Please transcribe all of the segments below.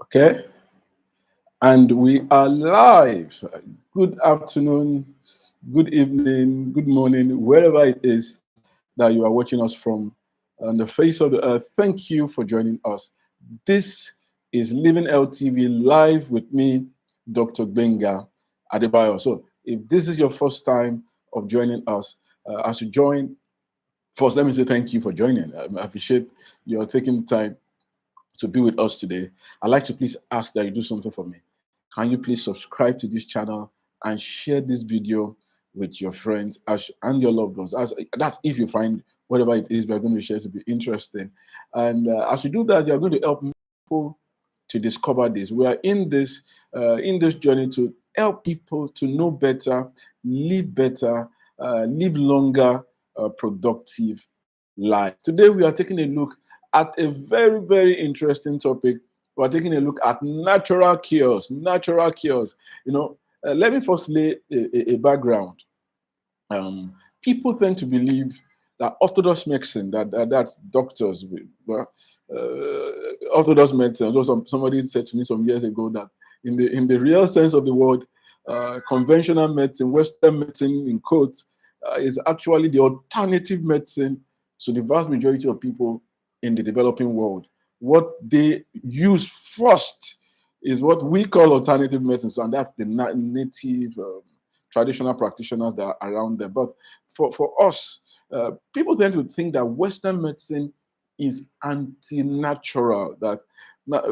Okay, and we are live. Good afternoon, good evening, good morning, wherever it is that you are watching us from on the face of the earth. Thank you for joining us. This is Livinghealth TV live with me, Dr. Benga Adebayo. So, if this is your first time of joining us, as you join, first let me say thank you for joining. I appreciate you taking the time to be with us today. I'd like to please ask that you do something for me. Can you please subscribe to this channel and share this video with your friends and your loved ones? That's if you find whatever it is we're going to share to be interesting. And as you do that, you're going to help people to discover this. We are in this journey to help people to know better, live longer, productive life. Today we are taking a look at a very, very interesting topic. We're taking a look at natural cures. Natural cures. Let me first lay a background. People tend to believe that orthodox medicine, that's doctors, orthodox medicine. Although somebody said to me some years ago that in the real sense of the word, conventional medicine, Western medicine in quotes, is actually the alternative medicine to the vast majority of people in the developing world. What they use first is what we call alternative medicine, so, and that's the native traditional practitioners that are around them. But for us, people tend to think that Western medicine is anti-natural, that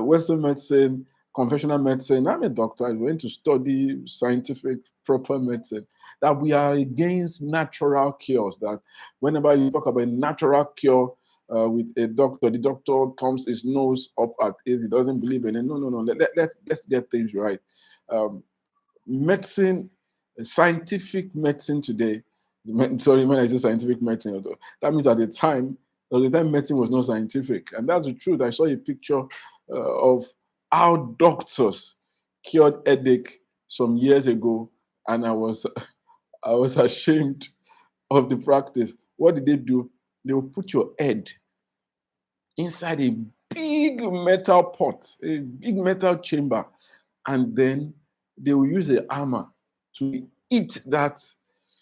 Western medicine, conventional medicine, I'm a doctor, I went to study scientific, proper medicine, that we are against natural cures, that whenever you talk about a natural cure with a doctor, the doctor thumbs his nose up at it, he doesn't believe in it. No. Let's get things right. Medicine, scientific medicine today, sorry, when I say scientific medicine, that means at the time medicine was not scientific. And that's the truth. I saw a picture of how doctors cured headache some years ago, and I was ashamed of the practice. What did they do? They will put your head inside a big metal pot, a big metal chamber, and then they will use a hammer to eat that.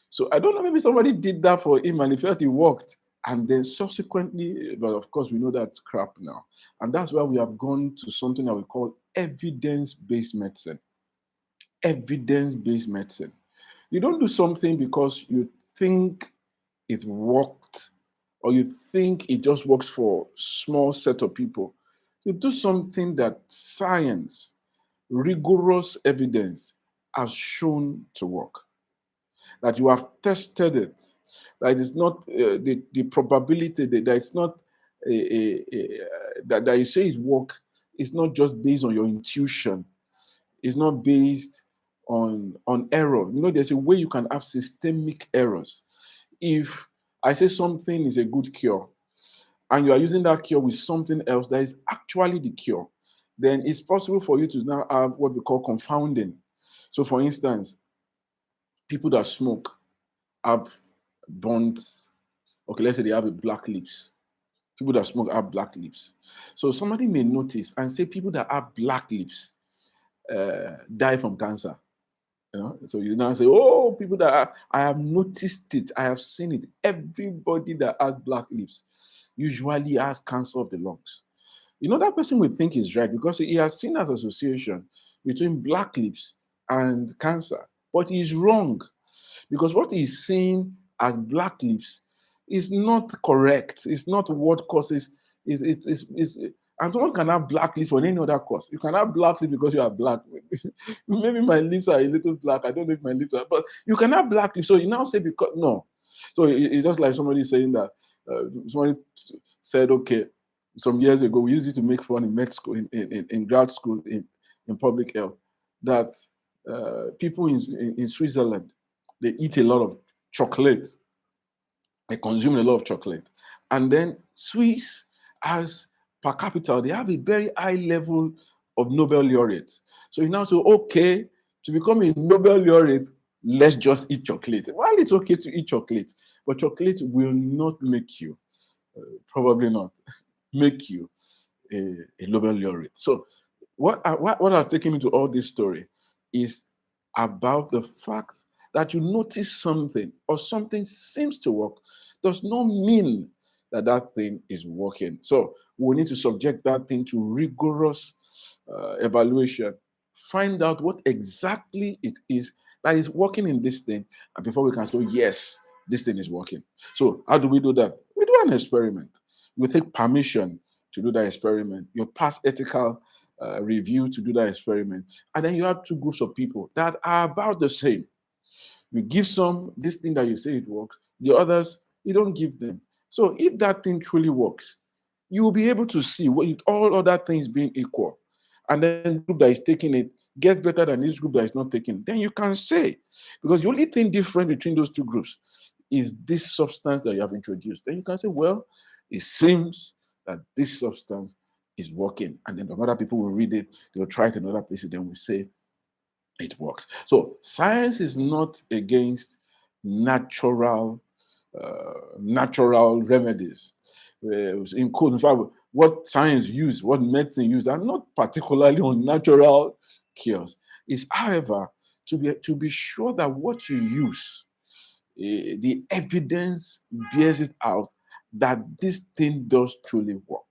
So I don't know, maybe somebody did that for him and he felt it worked. And then subsequently, but of course we know that's crap now. And that's why we have gone to something that we call evidence-based medicine. Evidence-based medicine. You don't do something because you think it worked or you think it just works for small set of people. You do something that science, rigorous evidence has shown to work, that you have tested it, that it's not the probability that it's not that you say it work is not just based on your intuition, it's not based on error. There's a way you can have systemic errors. If I say something is a good cure and you are using that cure with something else that is actually the cure, then it's possible for you to now have what we call confounding. So for instance, people that smoke have burnt, okay, let's say they have a black lips. People that smoke have black lips. So somebody may notice and say people that have black lips die from cancer. So you now say, oh, people that I have noticed it, I have seen it. Everybody that has black lips usually has cancer of the lungs. That person would think is right because he has seen that association between black lips and cancer. But he's wrong because what he's seeing as black lips is not correct. It's not what causes. And someone can have black lips for any other cause. You can have black lips because you are black. Maybe my lips are a little black. I don't know if my lips are, but you can have black lips. So you now say because no. So it's just like somebody saying that somebody said, okay, some years ago we used it to make fun in med school, in grad school, in public health, that people in Switzerland, they eat a lot of chocolate. They consume a lot of chocolate. And then Swiss, as per capita, they have a very high level of Nobel laureates. So you now say, okay, to become a Nobel laureate, let's just eat chocolate. While it's okay to eat chocolate, but chocolate will not make you, probably not, make you a Nobel laureate. So what I've taken into all this story is about the fact that you notice something or something seems to work does not mean that that thing is working. So we need to subject that thing to rigorous evaluation, find out what exactly it is that is working in this thing, and before we can say, yes, this thing is working. So how do we do that? We do an experiment. We take permission to do that experiment. You pass ethical review to do that experiment. And then you have two groups of people that are about the same. You give some this thing that you say it works, the others, you don't give them. So if that thing truly works, you will be able to see what all other things being equal. And then the group that is taking it gets better than this group that is not taking it. Then you can say, because the only thing different between those two groups is this substance that you have introduced. Then you can say, well, it seems that this substance is working. And then the other people will read it, they will try it in other places, then we say it works. So science is not against natural natural remedies. In code, in fact, what science use, what medicine use, are not particularly on natural cures. Is, however, to be sure that what you use, the evidence bears it out that this thing does truly work.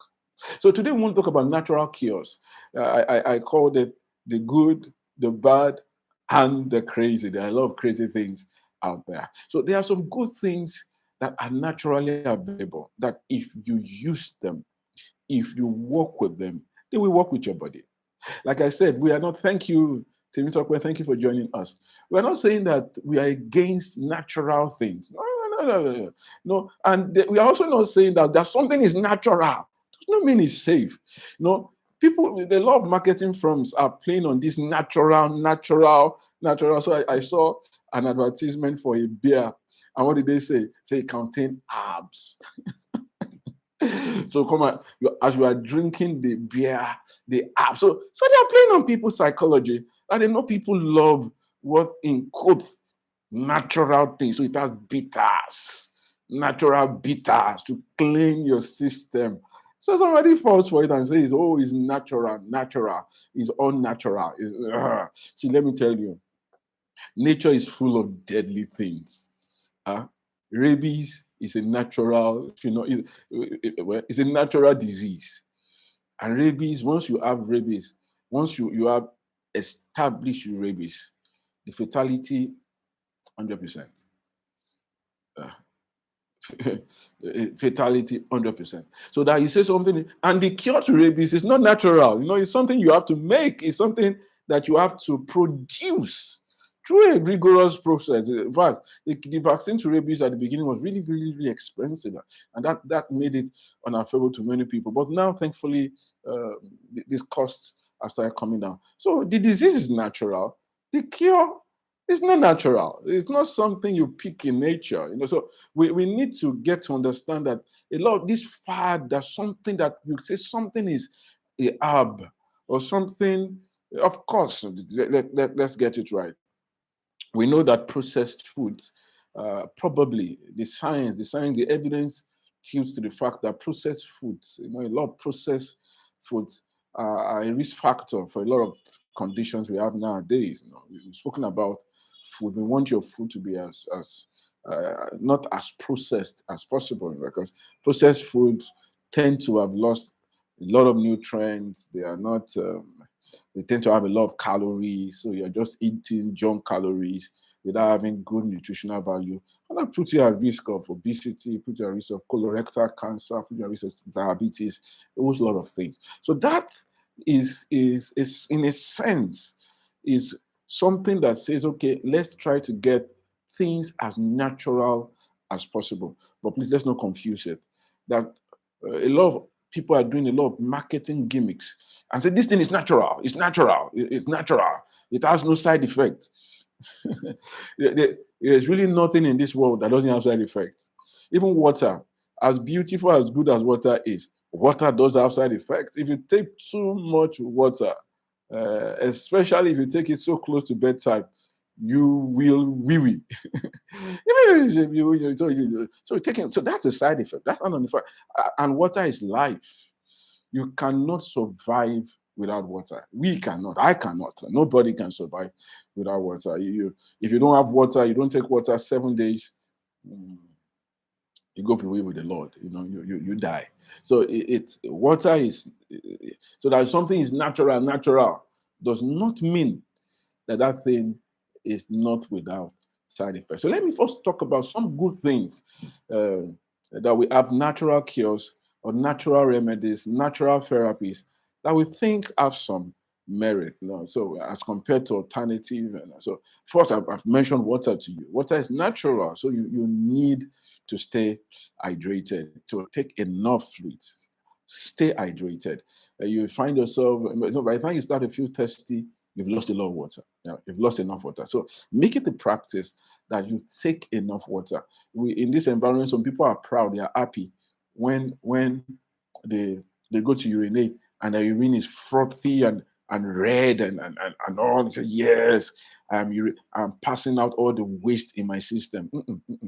So today we want to talk about natural cures. I called it the good, the bad, and the crazy. There are a lot of crazy things out there. So there are some good things that are naturally available that if you use them, if you work with them, they will work with your body. Like I said, we are not, thank you, Timmy Sokwe, thank you for joining us. We're not saying that we are against natural things. No, no, no, no, no. No, and we are also not saying that something is natural. Does not mean it's safe. No, people, the lot of marketing firms are playing on this natural. So I saw an advertisement for a beer. And what did they say? Say it contains herbs. So come on, as you are drinking the beer, the app. So they are playing on people's psychology. And they know people love what in quotes natural things. So it has bitters, natural bitters to clean your system. So somebody falls for it and says, "Oh, it's natural, it's unnatural." See, let me tell you, nature is full of deadly things. Uh, Rabies is a natural, it's a natural disease. And rabies, once you have rabies, once you have established rabies, the fatality 100%. Uh, fatality 100%. So that you say something, and the cure to rabies is not natural. It's something you have to make. It's something that you have to produce through a rigorous process. In fact, the vaccine to rabies at the beginning was really, really, really expensive, and that made it unaffordable to many people. But now, thankfully, these costs have started coming down. So the disease is natural. The cure is not natural. It's not something you pick in nature. So we need to get to understand that a lot of this fad, that something that you say something is a herb or something. Of course, let's get it right. We know that processed foods, probably the evidence tilts to the fact that processed foods, a lot of processed foods are a risk factor for a lot of conditions we have nowadays. We've spoken about food. We want your food to be as not as processed as possible, because processed foods tend to have lost a lot of nutrients. They are not. They tend to have a lot of calories, so you're just eating junk calories without having good nutritional value. And that puts you at risk of obesity, puts you at risk of colorectal cancer, puts you at risk of diabetes, a whole lot of things. So that is in a sense is something that says, okay, let's try to get things as natural as possible. But please, let's not confuse it. That a lot of people are doing a lot of marketing gimmicks and say this thing is natural. It's natural. It's natural. It has no side effects. There's really nothing in this world that doesn't have side effects. Even water, as beautiful, as good as water is, water does have side effects. If you take too much water, especially if you take it so close to bedtime, you will wee. So that's a side effect. That's not an effect. And water is life. You cannot survive without water. We cannot. I cannot. Nobody can survive without water. If you don't have water, you don't take water 7 days, mm, you go away with the Lord. You die. So it's water is so that something is natural. Natural does not mean that thing is not without side effects. So let me first talk about some good things uh, that we have: natural cures or natural remedies, natural therapies that we think have some merit. So as compared to alternative. So first, I've mentioned water to you. Water is natural, so you need to stay hydrated, to take enough fluids. Stay hydrated. You find yourself, by the time you start to feel thirsty, you've lost a lot of water. You've lost enough water. So make it a practice that you take enough water. In this environment, some people are proud, they are happy when they go to urinate and the urine is frothy and red and all. They say, yes, I'm passing out all the waste in my system.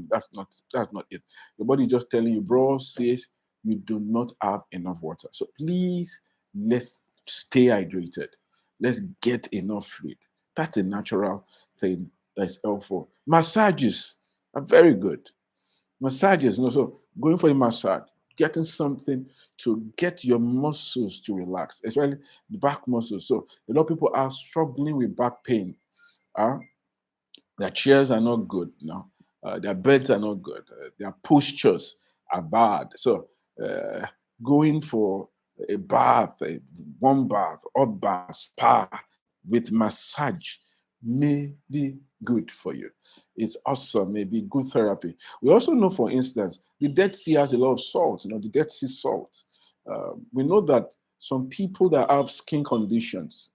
That's not it. Your body is just telling you, bro, says you do not have enough water. So please, let's stay hydrated. Let's get enough fluid. That's a natural thing that's helpful. Massages are very good. Massages, so going for a massage, getting something to get your muscles to relax, especially the back muscles. So a lot of people are struggling with back pain. Uh, their chairs are not good. Their beds are not good. Their postures are bad. So uh, going for a bath, a warm bath, hot bath, spa with massage may be good for you. It's awesome, maybe good therapy. We also know, for instance, the Dead Sea has a lot of salt, the Dead Sea salt. We know that some people that have skin conditions,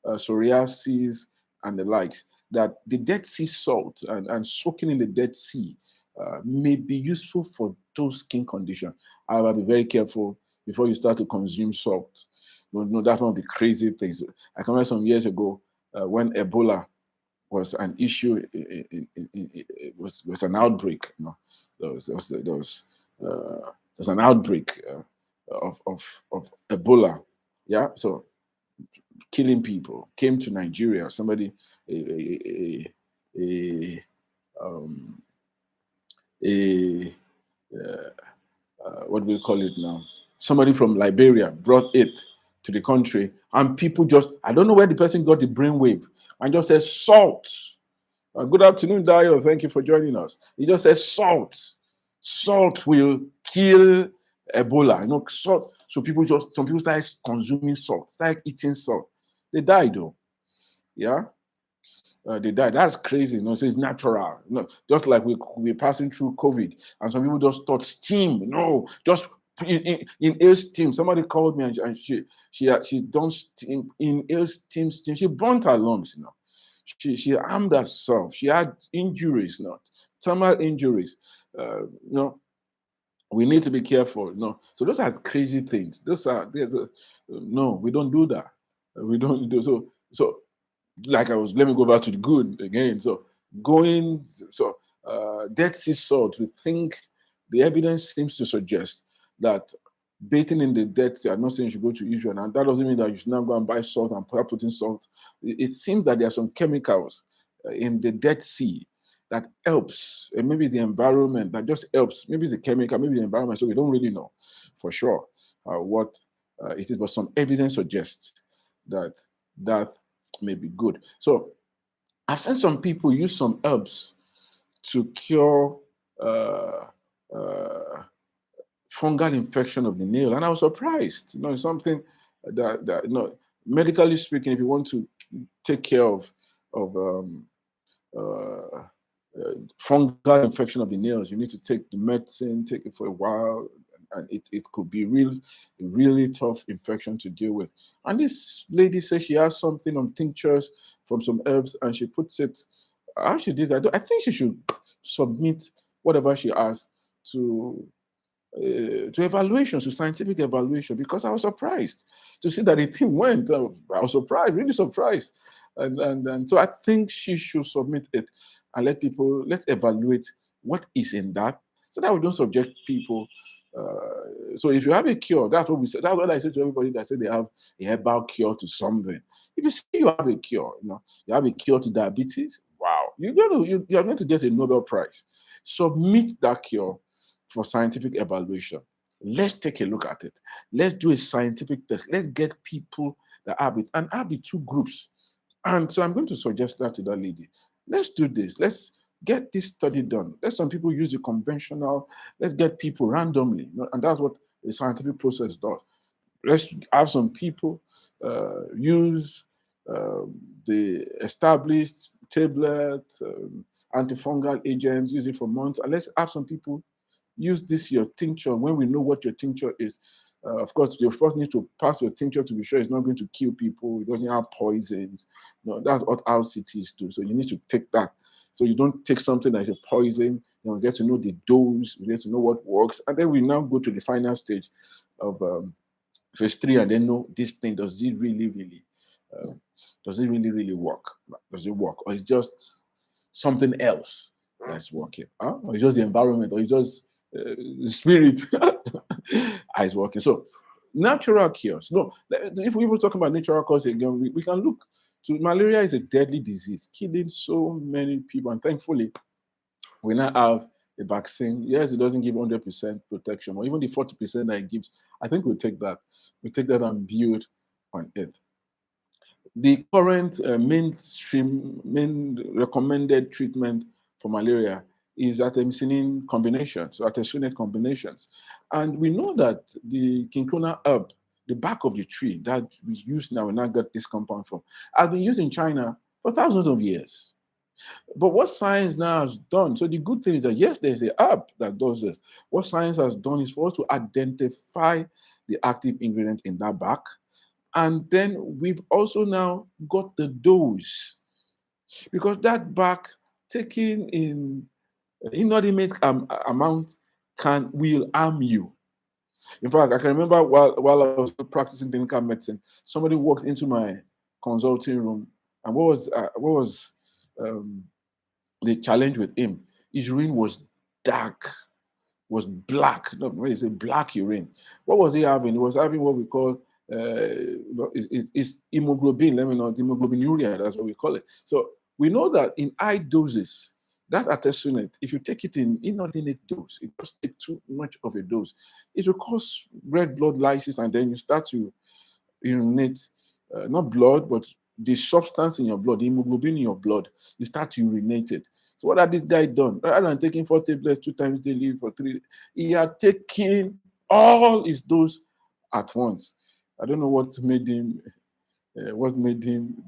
psoriasis and the likes, that the Dead Sea salt and soaking in the Dead Sea may be useful for those skin conditions. However, be very careful before you start to consume salt. No, that's one of the crazy things. I can remember some years ago when Ebola was an issue, it was an outbreak. There was an outbreak of Ebola. Yeah, so killing people came to Nigeria. Somebody, a, a, um, a what do we call it now? Somebody from Liberia brought it to the country, and people just, I don't know where the person got the brainwave, and just said salt. Good afternoon, Dio. Thank you for joining us. He just says salt. Salt will kill Ebola. Salt. So some people started consuming salt, started eating salt. They died though. Yeah. They died. That's crazy. So it's natural. Just like we're passing through COVID, and some people just thought steam. No, just inhale steam. Somebody called me and she done steam, inhale steam. She burnt her lungs. She harmed herself. She had injuries, thermal injuries. We need to be careful. So those are crazy things. No, we don't do that. We don't do so. Let me go back to the good again. So Dead Sea salt, we think the evidence seems to suggest that bathing in the Dead Sea, I'm not saying you should go to Israel, and that doesn't mean that you should now go and buy salt and put in salt. It seems that there are some chemicals in the Dead Sea that helps, and maybe it's the environment that just helps. Maybe it's the chemical, maybe the environment, so we don't really know for sure what it is, but some evidence suggests that may be good. So I've seen some people use some herbs to cure fungal infection of the nail, and I was surprised. It's something that medically speaking, if you want to take care of uh, fungal infection of the nails, you need to take the medicine, take it for a while, and it could be really tough infection to deal with. And this lady says she has something on tinctures from some herbs, and she puts it. How she did that? I think she should submit whatever she has to evaluation, to scientific evaluation, because I was surprised to see that the thing went. I was surprised, really surprised, and so I think she should submit it and let's evaluate what is in that, so that we don't subject people So if you have a cure, that's what we say. That's what I say to everybody that say they have a herbal cure to something. If you say you have a cure, you have a cure to diabetes. Wow, you are going to get a Nobel Prize. Submit that cure for scientific evaluation. Let's take a look at it. Let's do a scientific test. Let's get people that have it and have the two groups. And so I'm going to suggest that to that lady. Let's do this. Let's get this study done. Let some people use the conventional. Let's get people randomly. And that's what the scientific process does. Let's have some people use the established tablet, antifungal agents, use it for months. And let's have some people use this your tincture when we know what your tincture is. Of course, you first need to pass your tincture to be sure it's not going to kill people. It doesn't have poisons. No, that's what RCTs do. So you need to take that. So you don't take something that is a poison. Get to know the dose. You get to know what works, and then we now go to the final stage of phase 3, and then know this thing, does it really work? Does it work, or it's just something else that's working? Or it's just the environment, or it's just the spirit is working. So natural cures. No, if we were talking about natural cures again, we can look to malaria. Is a deadly disease killing so many people, and thankfully we now have a vaccine. Yes, it doesn't give 100% protection, or even the 40% that it gives. I think we'll take that. We take that and build on it. The current main recommended treatment for malaria is artemisinin combinations, so artesunate combinations. And we know that the cinchona herb, the back of the tree that we use now, we now got this compound from, has been used in China for thousands of years. But what science now has done, so the good thing is that yes, there's a herb that does this. What science has done is for us to identify the active ingredient in that bark. And then we've also now got the dose, because that bark taken in inordinate amount will harm you. In fact, I can remember while I was practicing clinical medicine, somebody walked into my consulting room, and what was the challenge with him? His urine was dark, was black. No, when you say black urine, what was he having? He was having what we call it's hemoglobin. Let me know, hemoglobinuria. That's what we call it. So we know that in high doses, that artesunate, if you take it in inordinate dose, it does take too much of a dose, it will cause red blood lysis, and then you start to urinate, not blood, but the substance in your blood, the hemoglobin in your blood, you start to urinate it. So what had this guy done? Rather than taking 4 tablets 2 times daily for 3, he had taken all his dose at once. I don't know what made him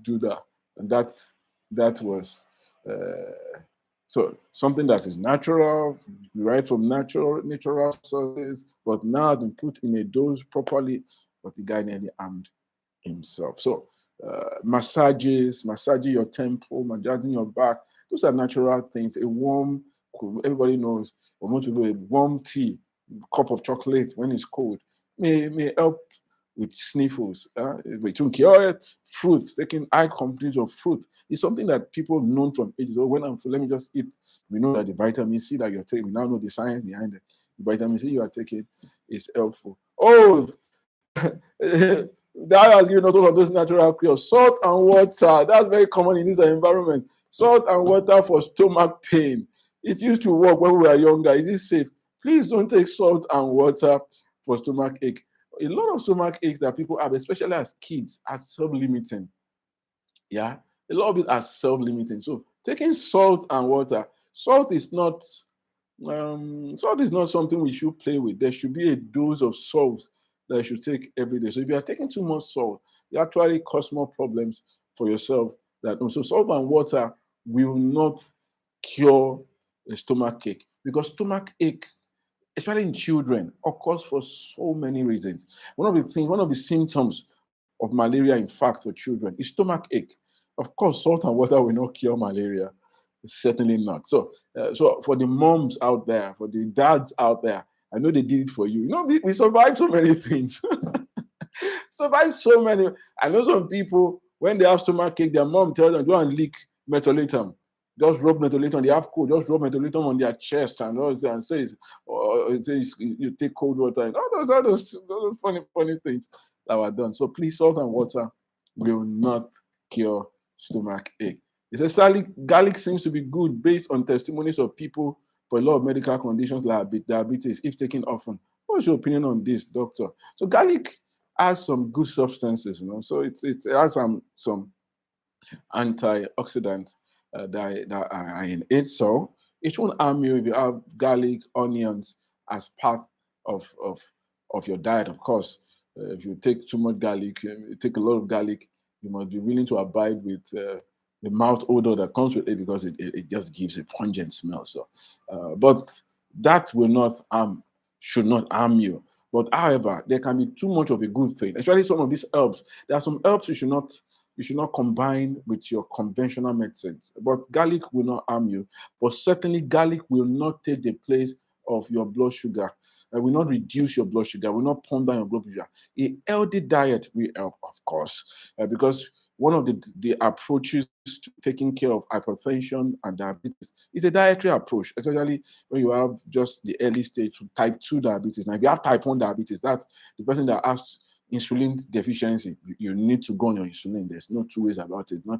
do that, and that was so something that is natural, right from natural sources, but now been put in a dose properly, but the guy nearly harmed himself. So massaging your temple, massaging your back, those are natural things. A warm, everybody knows, or most people, a warm tea, cup of chocolate when it's cold may help with sniffles. Fruits, taking high quantities of fruit is something that people have known from ages. So when I'm full, let me just eat. We know that the vitamin C that you're taking, we now know the science behind it. The vitamin C you are taking is helpful. Oh, that has given us all of those natural cures. Salt and water, that's very common in this environment. Salt and water for stomach pain. It used to work when we were younger. Is it safe? Please don't take salt and water for stomach ache. A lot of stomach aches that people have, especially as kids, are self-limiting. Yeah, a lot of it are self-limiting. So taking salt and water, salt is not something we should play with. There should be a dose of salt that you should take every day. So if you are taking too much salt, you actually cause more problems for yourself. So salt and water will not cure a stomach ache, because stomach ache, especially in children, occurs for so many reasons. One of the symptoms of malaria, in fact, for children is stomach ache. Of course, salt and water will not cure malaria. Certainly not. So for the moms out there, for the dads out there, I know they did it for you. We survived so many things. Survived so many. I know some people, when they have stomach ache, their mom tells them, go and lick methylatum. just rub methylatum. They have cold, just rub methylatum on their chest and all that, and says, or it says you take cold water and all those funny things that were done. So please, salt and water will not cure stomach ache. It says garlic seems to be good based on testimonies of people for a lot of medical conditions like diabetes, if taken often. What's your opinion on this, doctor? So garlic has some good substances, So it has some antioxidants that are in it. So it won't harm you if you have garlic, onions as part of your diet. Of course, if you take too much garlic, you take a lot of garlic, you must be willing to abide with the mouth odor that comes with it, because it just gives a pungent smell. So, but that should not harm you. But however, there can be too much of a good thing, especially some of these herbs. There are some herbs you should not combine with your conventional medicines. But garlic will not harm you. But certainly garlic will not take the place of your blood sugar. It will not reduce your blood sugar, will not pump down your blood sugar. A healthy diet will help, of course, because one of the approaches to taking care of hypertension and diabetes is a dietary approach, especially when you have just the early stage type 2 diabetes. Now, if you have type 1 diabetes, that's the person that has insulin deficiency. You need to go on your insulin. There's no two ways about it. No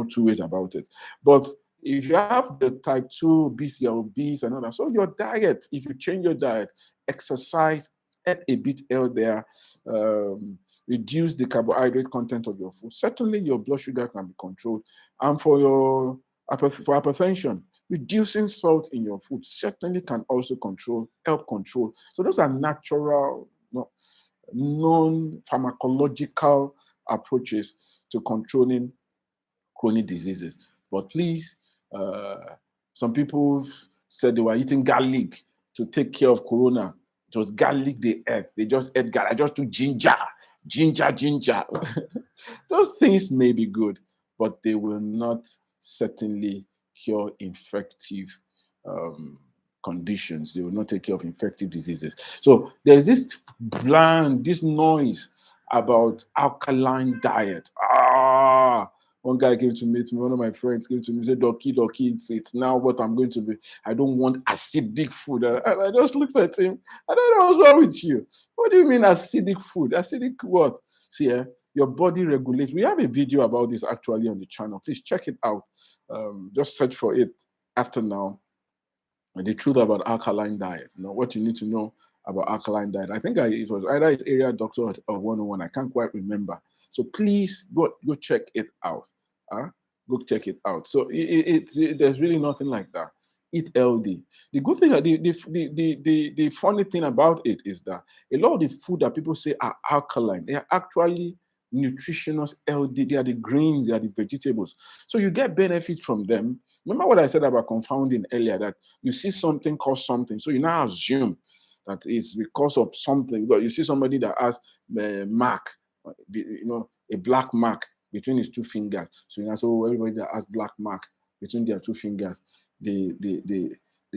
two ways about it. But if you have the type 2 obese, you're obese and all that, so your diet, if you change your diet, exercise, eat a bit healthier, reduce the carbohydrate content of your food, certainly your blood sugar can be controlled. And for hypertension, reducing salt in your food certainly can also help control. So those are natural, non-pharmacological approaches to controlling chronic diseases. But please, some people said they were eating garlic to take care of corona. It was garlic they ate. They just ate garlic. I just took ginger. Those things may be good, but they will not certainly cure infective conditions. They will not take care of infective diseases. So there's this noise about alkaline diet. One guy came to me, one of my friends came to me and said, Doki, it's now what I'm going to be. I don't want acidic food. And I just looked at him. I don't know what's wrong with you. What do you mean acidic food? Acidic what? See, your body regulates. We have a video about this actually on the channel. Please check it out. Just search for it after now. The truth about alkaline diet. What you need to know about alkaline diet. I think it was either it's area doctor or 101. I can't quite remember. So please go check it out. Go check it out. So there's really nothing like that. Eat healthy. The good thing, the funny thing about it is that a lot of the food that people say are alkaline, they are actually nutritious, healthy. They are the greens, they are the vegetables. So you get benefit from them. Remember what I said about confounding earlier, that you see something cause something. So you now assume that it's because of something. You see somebody that has a mark, a black mark between his two fingers. So you know, so everybody that has black mark between their two fingers, they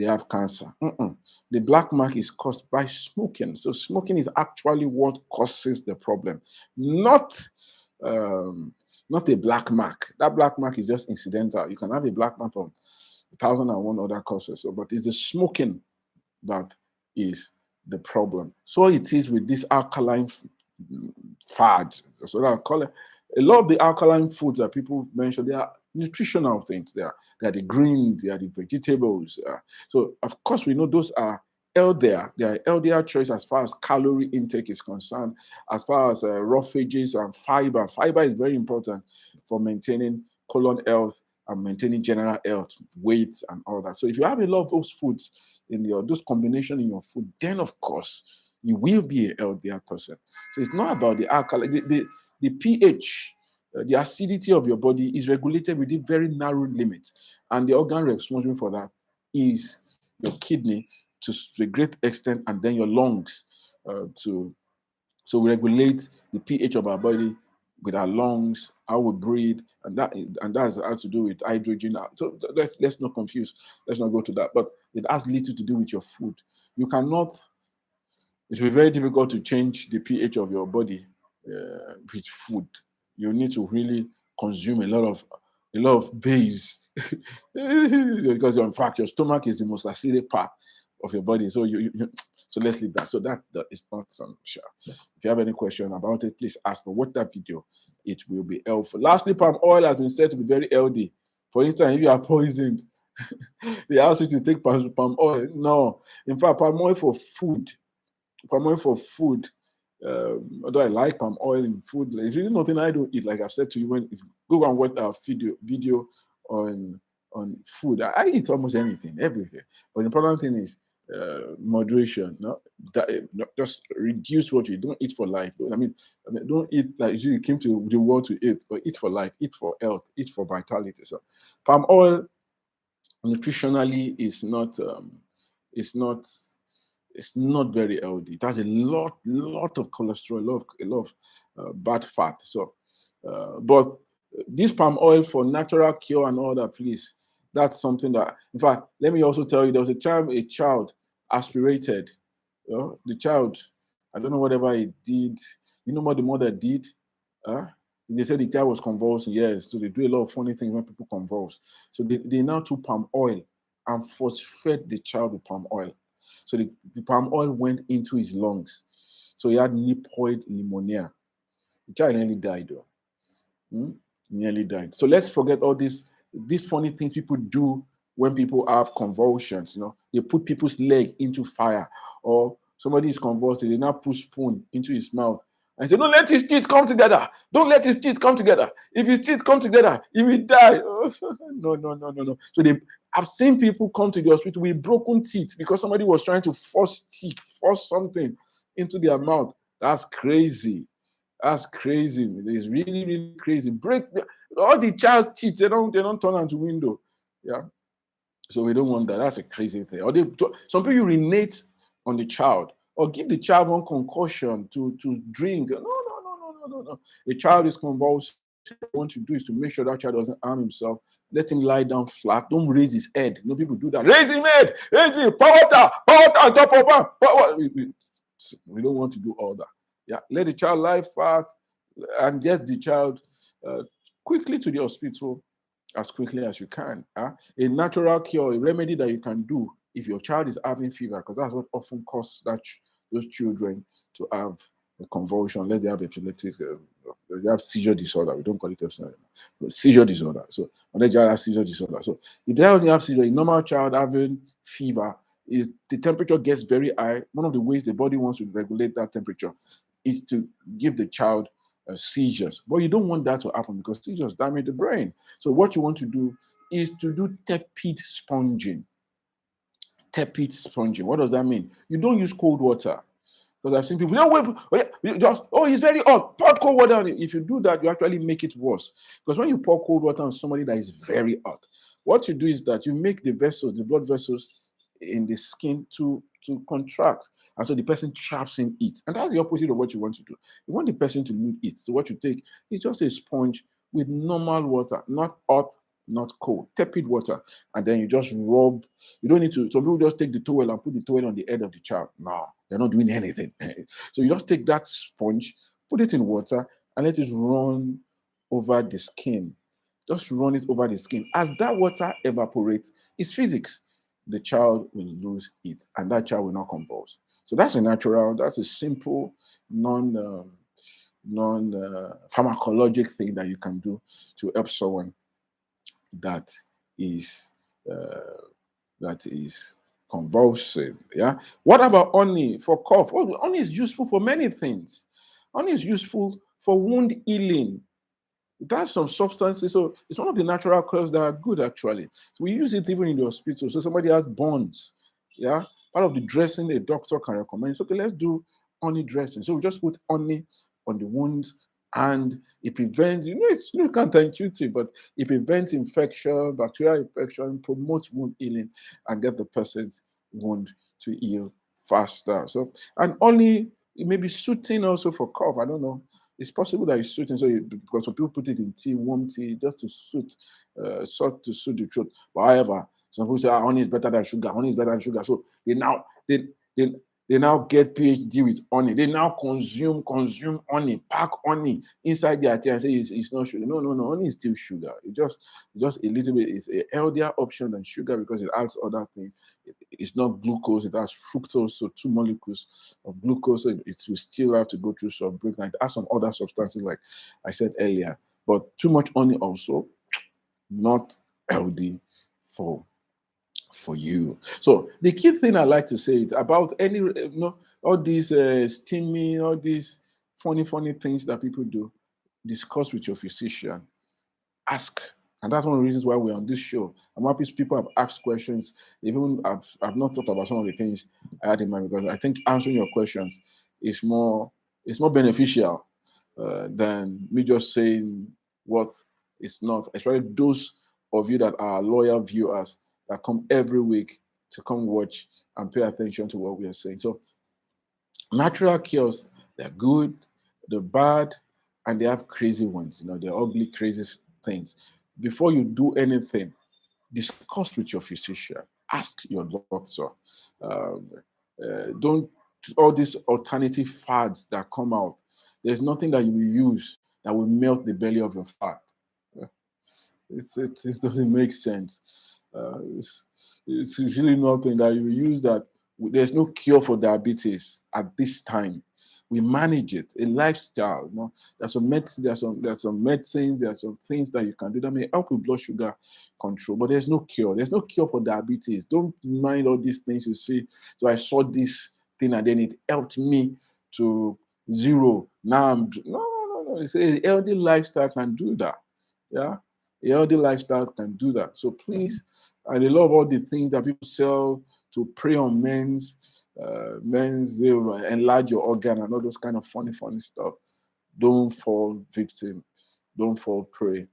have cancer. The black mark is caused by smoking. So smoking is actually what causes the problem, not a black mark. That black mark is just incidental. You can have a black mark from 1,001 other causes. So, but it's the smoking that is the problem. So it is with this alkaline fad. So I call it. A lot of the alkaline foods that people mention, they are nutritional things. They are the greens, they are the vegetables. So of course we know those are healthier. They are healthier choice as far as calorie intake is concerned, as far as roughages and fiber. Fiber is very important for maintaining colon health and maintaining general health, weight, and all that. So if you have a lot of those foods in those combination in your food, then of course you will be a healthier person. So it's not about the alkaline. The pH, the acidity of your body is regulated within very narrow limits, and the organ responsible for that is your kidney to a great extent, and then your lungs so we regulate the pH of our body with our lungs, how we breathe, and that has to do with hydrogen. So let's not confuse. Let's not go to that. But it has little to do with your food. You cannot. It will be very difficult to change the pH of your body with food. You need to really consume a lot a lot of base because in fact your stomach is the most acidic part of your body. So so let's leave that. So that is not some sure. If you have any question about it, please ask. But watch that video; it will be helpful. Lastly, palm oil has been said to be very healthy. For instance, if you are poisoned, they ask you to take palm oil. No, in fact, palm oil for food. Palm oil for food. Although I like palm oil in food, it's really nothing I don't eat. Like I've said to you, if you go and watch our video on food, I eat almost anything, everything. But the important thing is moderation. No, just reduce what you don't eat for life. I mean, don't eat like you came to the world to eat, but eat for life, eat for health, eat for vitality. So, palm oil nutritionally is not it's not very healthy. It has a lot of cholesterol, a lot of bad fat. So, but this palm oil for natural cure and all that, please, that's something that, in fact, let me also tell you, there was a time a child aspirated. You know, the child, I don't know whatever he did. You know what the mother did? They said the child was convulsing. Yes, so they do a lot of funny things when people convulse. So they now took palm oil and force-fed the child with palm oil. So the palm oil went into his lungs. So he had lipoid pneumonia. The child nearly died, though. Nearly died. So let's forget all these funny things people do when people have convulsions. You know, they put people's leg into fire, or somebody is convulsing, they now put spoon into his mouth and say, "Don't let his teeth come together. Don't let his teeth come together. If his teeth come together, he will die." No. So I've seen people come to the hospital with broken teeth because somebody was trying to force something into their mouth. That's crazy. That's crazy. It's really crazy. Break all the child's teeth. They don't turn onto window. Yeah. So we don't want that. That's a crazy thing. Or some people urinate on the child or give the child one concussion to drink. No. The child is convulsed. What you want to do is to make sure that child doesn't harm himself. Let him lie down flat. Don't raise his head. No, people do that. Raise him head. Raise him. Power on top of him. Power. We don't want to do all that. Yeah. Let the child lie flat and get the child quickly to the hospital as quickly as you can. A natural cure, a remedy that you can do if your child is having fever, because that's what often causes those children to have a convulsion, unless they have epileptic, they have seizure disorder. We don't call it epilepsy, but seizure disorder. So, unless they have seizure disorder. So, if they doesn't have seizure, a normal child having fever, is the temperature gets very high. One of the ways the body wants to regulate that temperature is to give the child seizures. But you don't want that to happen because seizures damage the brain. So what you want to do is to do tepid sponging. Tepid sponging. What does that mean? You don't use cold water. Because I've seen people, it's very hot. Pour cold water on it. If you do that, you actually make it worse. Because when you pour cold water on somebody that is very hot, what you do is that you make the blood vessels in the skin to contract, and so the person traps in it. And that's the opposite of what you want to do. You want the person to lose it. So what you take is just a sponge with normal water, not hot, not cold, tepid water, and then you just rub. You don't need to. Some people just take the towel and put the towel on the head of the child. No, they're not doing anything. So you just take that sponge, put it in water, and let it run over the skin. Just run it over the skin. As that water evaporates, it's physics. The child will lose it, and that child will not convulse. So that's that's a simple, pharmacologic thing that you can do to help someone that is convulsing. Yeah. What about honey for cough? Oh, honey is useful for many things. Honey is useful for wound healing. It has some substances, so it's one of the natural cures that are good actually. So we use it even in the hospital. So somebody has burns, yeah. Part of the dressing a doctor can recommend is, okay, let's do honey dressing. So we just put honey on the wounds, and it prevents, it's counterintuitive, but it prevents infection, bacterial infection, promotes wound healing, and get the person's wound to heal faster. So, and honey, it may be soothing also for cough. I don't know. It's possible that it's soothing, because some people put it in tea, warm tea, just to soothe the throat. But however, some people say honey is better than sugar. Honey is better than sugar. So they They now get PhD with honey. They now consume honey, pack honey inside their tea and say it's not sugar. No, no, no. Honey is still sugar. Just a little bit. It's a healthier option than sugar because it adds other things. It's not glucose. It has fructose, so 2 molecules of glucose. So it will still have to go through some breakdown. It has some other substances, like I said earlier. But too much honey also not healthy for you. So the key thing I like to say is about any, all these steaming, all these funny things that people do. Discuss with your physician. Ask, and that's one of the reasons why we're on this show. I'm happy people have asked questions. Even I've not thought about some of the things I had in mind, because I think answering your questions is more beneficial than me just saying what is not. Especially those of you that are loyal viewers that come every week to come watch and pay attention to what we are saying. So natural cures, they're good, they're bad, and they have crazy ones. They're ugly, crazy things. Before you do anything, discuss with your physician. Ask your doctor. Um, don't all these alternative fads that come out. There's nothing that you will use that will melt the belly of your fat. It doesn't make sense. It's really nothing that you use that. There's no cure for diabetes at this time. We manage it, a lifestyle. There's some medicine, there's some medicines, there's some things that you can do that may help with blood sugar control, but there's no cure. There's no cure for diabetes. Don't mind all these things you see. So I saw this thing and then it helped me to zero. Now no. It's a healthy lifestyle can do that. Yeah. A healthy lifestyle can do that. So please, and I love all the things that people sell to prey on they will enlarge your organ and all those kind of funny stuff. Don't fall victim. Don't fall prey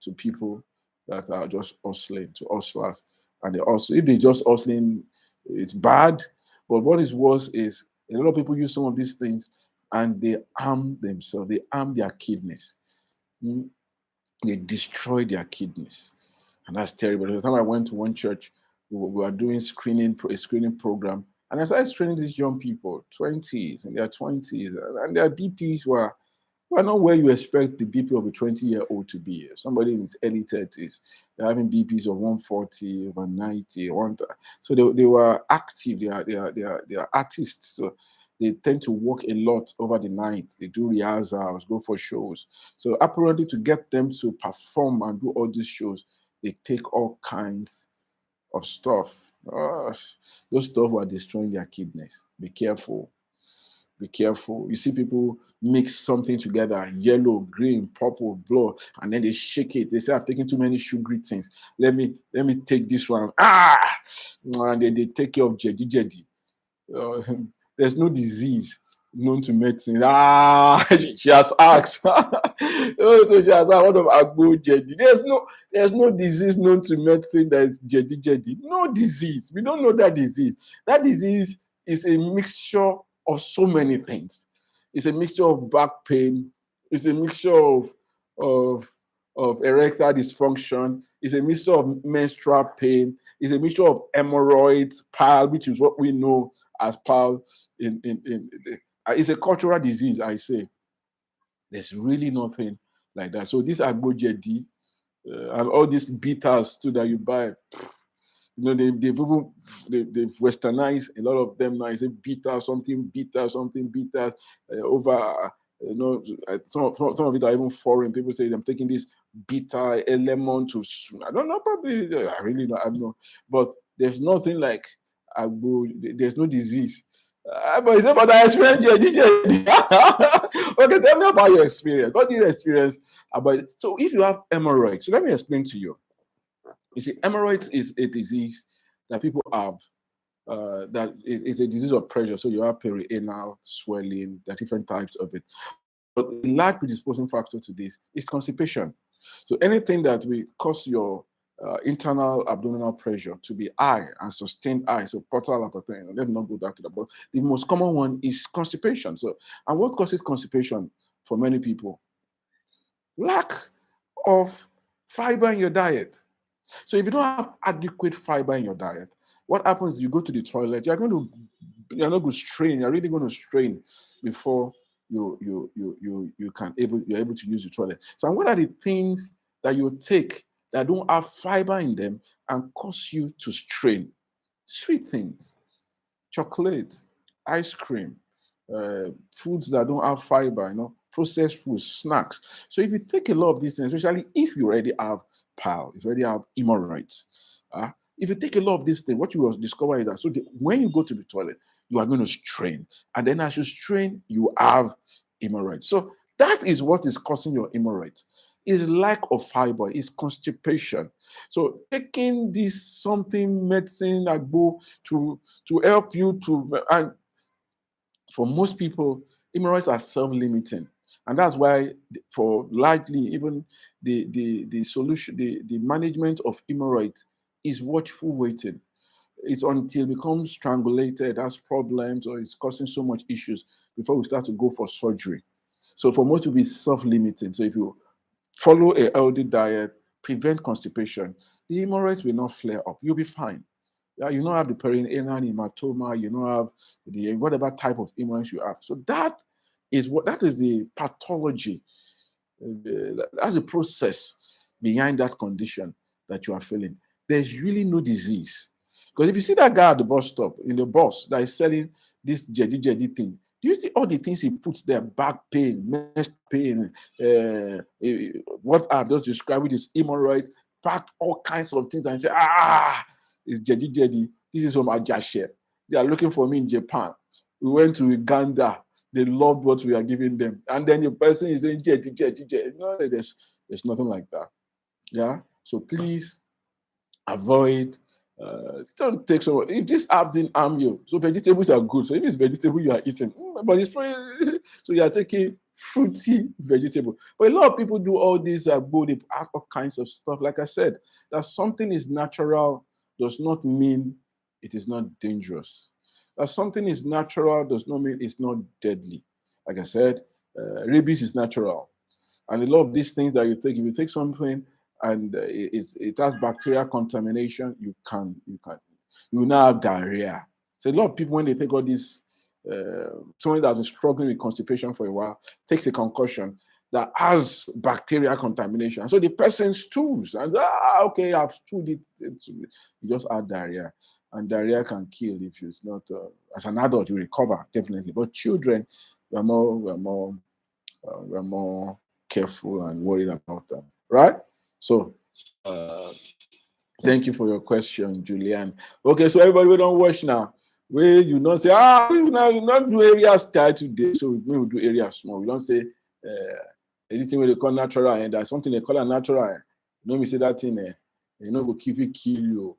to people that are just hustling, to hustlers. And they also, if they just hustling, it's bad. But what is worse is a lot of people use some of these things and they harm themselves. They harm their kidneys. Mm. They destroy their kidneys, and that's terrible. The time I went to one church, we were doing a screening program, and I started screening these young people, 20s, in their 20s, and their BPs were not where you expect the BP of a 20-year-old to be. Somebody in his early 30s, they're having BPs of 140, 190, 130. So they were active. They are artists. So they tend to work a lot over the night. They do rehearsals, go for shows. So apparently, to get them to perform and do all these shows, they take all kinds of stuff. Those stuff were destroying their kidneys. Be careful. Be careful. You see people mix something together, yellow, green, purple, blue, and then they shake it. They say, I've taken too many sugary things. Let me take this one. And then they take care of jedi. Uh, there's no disease known to medicine. She has asked. So she has asked, what of agbo jedi? There's no disease known to medicine that is jedi. No disease. We don't know that disease. That disease is a mixture of so many things. It's a mixture of back pain. It's a mixture of erectile dysfunction. It's a mixture of menstrual pain. It's a mixture of hemorrhoids, pile, which is what we know as pile. It's a cultural disease, I say. There's really nothing like that. So these agbojedi and all these bitters too that you buy, they've westernized a lot of them now. You say bitter, something bitter over. Some of it are even foreign. People say I'm taking this bitter lemon to. I don't know. Probably I really don't. I don't know. But there's nothing like agbo. There's no disease. But it's about I experience. Okay, tell me about your experience. What do you experience about it? So if you have hemorrhoids, so let me explain to you. You see, hemorrhoids is a disease that people have. That is a disease of pressure. So you have perianal swelling. There are different types of it. But a large predisposing factor to this is constipation. So anything that will cause your internal abdominal pressure to be high and sustained high, so portal hypertension. Let me not go back to that. But the most common one is constipation. So, and what causes constipation for many people? Lack of fiber in your diet. So if you don't have adequate fiber in your diet, what happens is you go to the toilet, you're going to you're not going to strain. You're really going to strain before you're able to use the toilet. So what are the things that you take that don't have fiber in them and cause you to strain? Sweet things, chocolate, ice cream, foods that don't have fiber, processed foods, snacks. So if you take a lot of these things, especially if you already have PAL, if you already have hemorrhoids, if you take a lot of these things, what you will discover is that when you go to the toilet, you are going to strain. And then as you strain, you have hemorrhoids. So that is what is causing your hemorrhoids. Is lack of fiber, is constipation. So taking this something medicine agbo to help you and for most people, hemorrhoids are self-limiting. And that's why for largely even the solution, the management of hemorrhoids is watchful waiting. It's until it becomes strangulated, has problems, or it's causing so much issues before we start to go for surgery. So for most people, it's self-limiting. So if you follow a healthy diet, prevent constipation, the hemorrhoids will not flare up. You'll be fine. Yeah, you don't have the perianal hematoma, you don't have the whatever type of hemorrhoids you have. So that is the pathology. That's the process behind that condition that you are feeling. There's really no disease. Because if you see that guy at the bus stop, in the bus that is selling this jedi thing, do you see all the things he puts there? Back pain, chest pain, what I've just described with his hemorrhoids, pack all kinds of things and say, it's jedi. This is from Ajashe. They are looking for me in Japan. We went to Uganda. They loved what we are giving them. And then the person is saying, jedi. No, there's nothing like that. Yeah? So please avoid, don't take so much. If this app didn't harm you, so vegetables are good. So if it's vegetable you are eating, but it's free, so you are taking fruity vegetable. But a lot of people do all these they add all kinds of stuff. Like I said, that something is natural does not mean it is not dangerous. That something is natural does not mean it's not deadly. Like I said, rabies is natural. And a lot of these things that you take, if you take something and it has bacterial contamination, you will now have diarrhea. So a lot of people, when they take all these, someone that's been struggling with constipation for a while, takes a concussion that has bacterial contamination. So the person stools and okay, I've stewed it. You just add diarrhea. And diarrhea can kill if it's not, as an adult, you recover, definitely. But children, we're more careful and worried about them, right? So, thank you for your question, Julianne. Okay, so everybody, we don't watch now. You don't say, you not do area style today, so we will do area small. We don't say anything we call natural, and there's something they call a natural. Me say that thing, go kill you.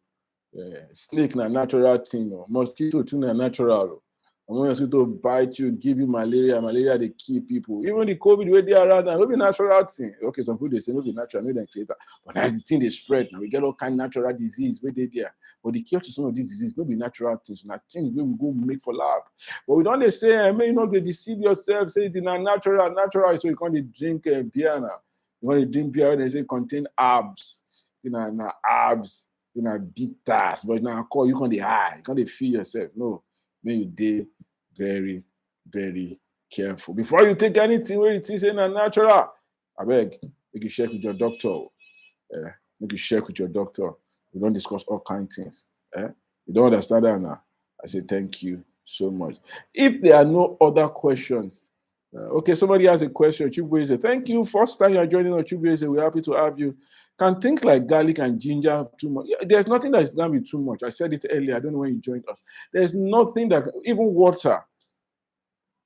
Snake na natural thing, mosquito too na natural. And when mosquito bite you, give you malaria they kill people. Even the COVID where they are around, no be natural thing. Okay, some people they say no be natural, no they create that. But that's the thing they spread. We get all kind of natural disease where they there. But the cure to some of these diseases, no be natural things. Not things where we go make for lab. But we don't say, may you not get deceive yourself, say it's not natural, so you can't drink beer now. You want to drink beer when they say contain herbs. Herbs. Bitters, but now call you can't high, you can't feel yourself. No, may you be very, very careful before you take anything where it is in a natural. I beg, make you check with your doctor. Make you check with your doctor. We don't discuss all kinds of things. You don't understand that now? I say thank you so much. If there are no other questions, okay, somebody has a question. Chukwueze, thank you. First time you're joining us, Chukwueze, we're happy to have you. Can things like garlic and ginger have too much? Yeah, there's nothing that is going to be too much. I said it earlier. I don't know when you joined us. There's nothing that, even water.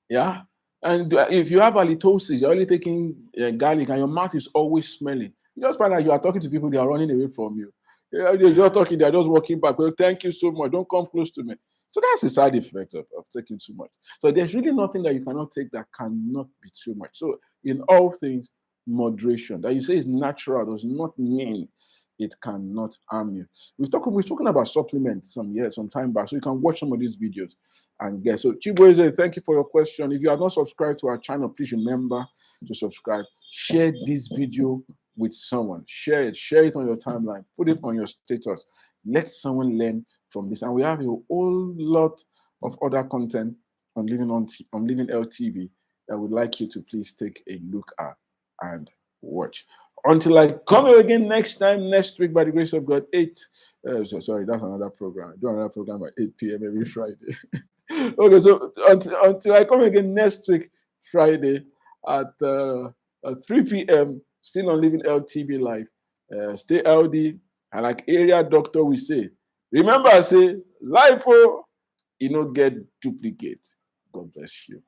Yeah. And if you have halitosis, you're only taking garlic and your mouth is always smelling. You just find out you are talking to people, they are running away from you. They're just talking, they're just walking back. Well, thank you so much. Don't come close to me. So that's the side effect of taking too much. So there's really nothing that you cannot take that cannot be too much. So in all things, moderation. That you say is natural does not mean it cannot harm you. We've spoken about supplements some time back, so you can watch some of these videos and get. So Chibueze, thank you for your question. If you are not subscribed to our channel, please remember to subscribe. Share this video with someone. Share it on your timeline. Put it on your status. Let someone learn from this. And we have a whole lot of other content on Living Health TV. I would like you to please take a look at and watch. Until I come here again next week, by the grace of God, sorry, that's another program. I do another program at 8 p.m. every Friday. Okay, so until I come again next week, Friday, at 3 p.m., still on Living Health TV Live. Stay healthy, and like area doctor we say, remember I say, life, you know, get duplicate. God bless you.